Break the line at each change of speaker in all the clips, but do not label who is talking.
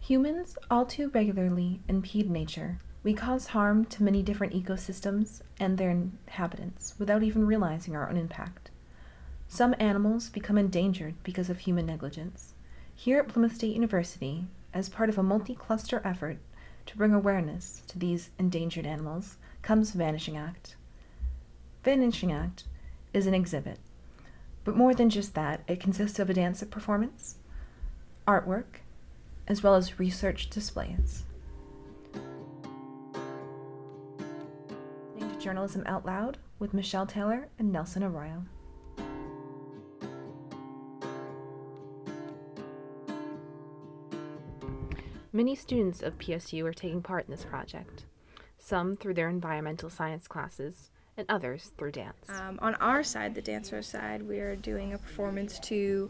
Humans all too regularly impede nature. We cause harm to many different ecosystems and their inhabitants without even realizing our own impact. Some animals become endangered because of human negligence. Here at Plymouth State University, as part of a multi-cluster effort to bring awareness to these endangered animals, comes Vanishing Act. Vanishing Act is an exhibit, but more than just that, it consists of a dance performance, artwork, as well as research displays. Listening to Journalism Out Loud with Michelle Taylor and Nelson Arroyo. Many students of PSU are taking part in this project, some through their environmental science classes, and others through dance.
On our side, the dancer side, we are doing a performance to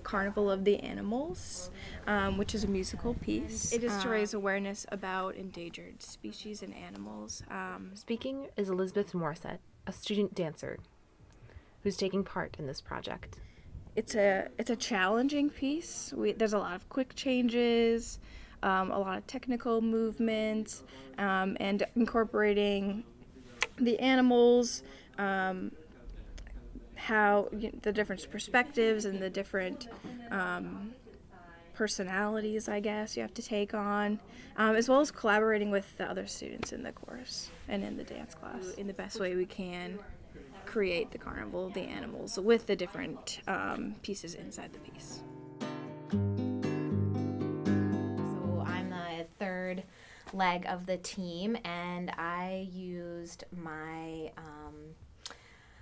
Carnival of the Animals, which is a musical piece. It is to raise awareness about endangered species and animals.
Speaking is Elizabeth Morissette, a student dancer who's taking part in this project.
It's a challenging piece. There's a lot of quick changes, a lot of technical movements, and incorporating the animals, how the different perspectives and the different personalities, I guess, you have to take on, as well as collaborating with the other students in the course and in the dance class in the best way we can create the Carnival of the Animals with the different pieces inside the piece.
So I'm the third leg of the team, and I used my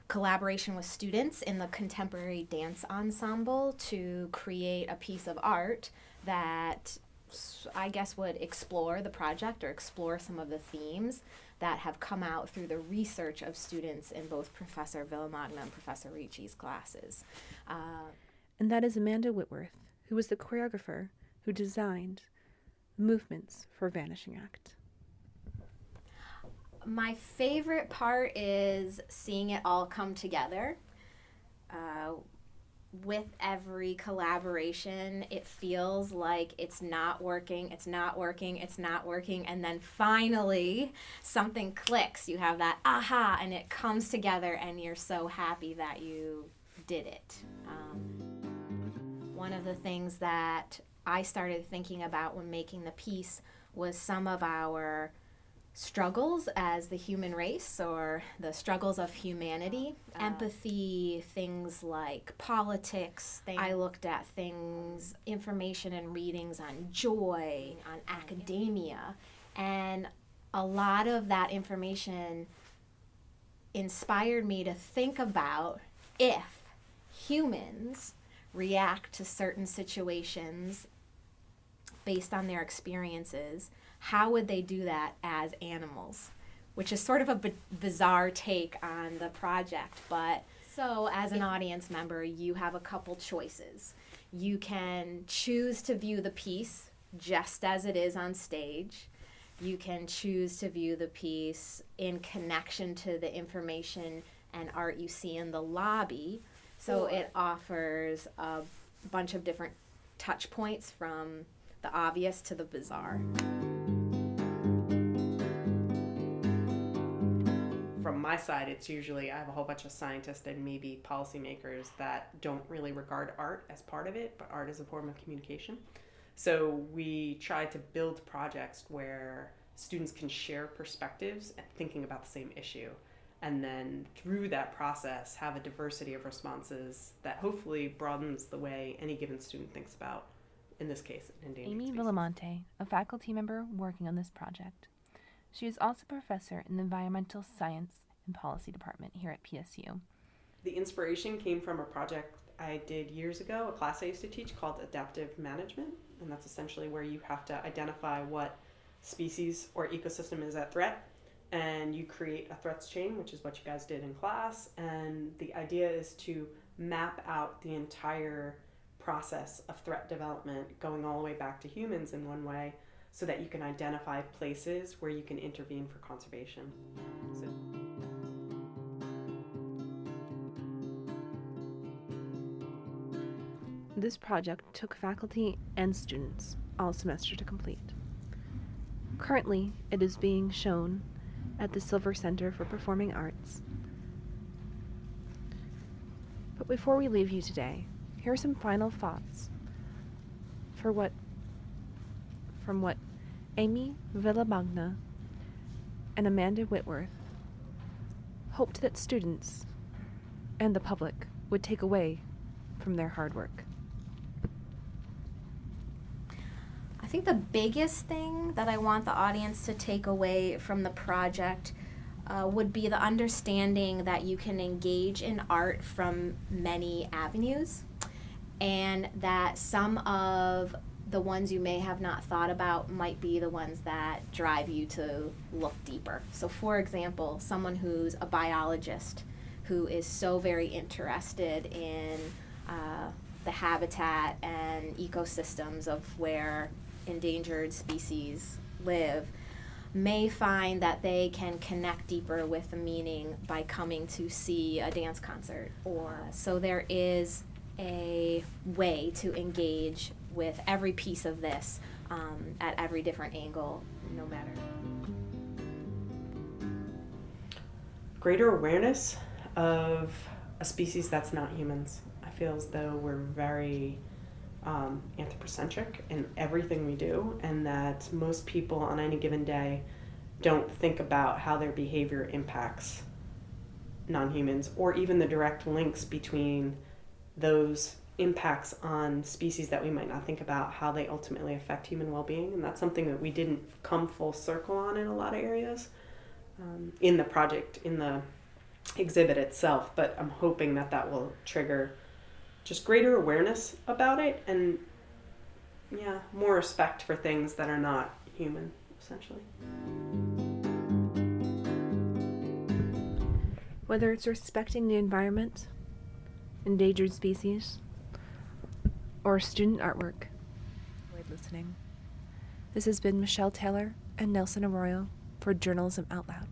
collaboration with students in the contemporary dance ensemble to create a piece of art that I guess would explore the project or explore some of the themes that have come out through the research of students in both Professor Villamagna and Professor Ricci's classes.
And that is Amanda Whitworth, who was the choreographer who designed movements for Vanishing Act.
My favorite part is seeing it all come together. With every collaboration, it feels like it's not working, and then finally something clicks. You have that aha, and it comes together, and you're so happy that you did it. One of the things that I started thinking about when making the piece was some of our struggles as the human race, or the struggles of humanity, empathy, things like politics. I looked at things, information and readings on joy, on academia, and a lot of that information inspired me to think about if humans react to certain situations based on their experiences, how would they do that as animals? Which is sort of a bizarre take on the project. But so as an audience member, you have a couple choices. You can choose to view the piece just as it is on stage. You can choose to view the piece in connection to the information and art you see in the lobby. So it offers a bunch of different touch points, from the obvious to the bizarre.
From my side, it's usually I have a whole bunch of scientists and maybe policymakers that don't really regard art as part of it, but art is a form of communication. So we try to build projects where students can share perspectives and thinking about the same issue. And then through that process, have a diversity of responses that hopefully broadens the way any given student thinks about, in this case, endangered
Amy
species.
Villamonte, a faculty member working on this project. She is also a professor in the Environmental Science and Policy Department here at PSU.
The inspiration came from a project I did years ago, a class I used to teach called Adaptive Management, and that's essentially where you have to identify what species or ecosystem is at threat, and you create a threats chain, which is what you guys did in class, and the idea is to map out the entire process of threat development, going all the way back to humans in one way, so that you can identify places where you can intervene for conservation.
This project took faculty and students all semester to complete. Currently, it is being shown at the Silver Center for Performing Arts. But before we leave you today, here are some final thoughts from what Amy Villamagna and Amanda Whitworth hoped that students and the public would take away from their hard work.
I think the biggest thing that I want the audience to take away from the project would be the understanding that you can engage in art from many avenues, and that some of the ones you may have not thought about might be the ones that drive you to look deeper. So for example, someone who's a biologist who is so very interested in the habitat and ecosystems of where endangered species live may find that they can connect deeper with the meaning by coming to see a dance concert. So there is a way to engage with every piece of this at every different angle, no matter.
Greater awareness of a species that's not humans. I feel as though we're very anthropocentric in everything we do, and that most people on any given day don't think about how their behavior impacts non-humans, or even the direct links between those impacts on species that we might not think about, how they ultimately affect human well-being. And that's something that we didn't come full circle on in a lot of areas in the project, in the exhibit itself, but I'm hoping that that will trigger just greater awareness about it, and more respect for things that are not human, essentially.
Whether it's respecting the environment, endangered species, or student artwork, enjoyed listening. This has been Michelle Taylor and Nelson Arroyo for Journalism Out Loud.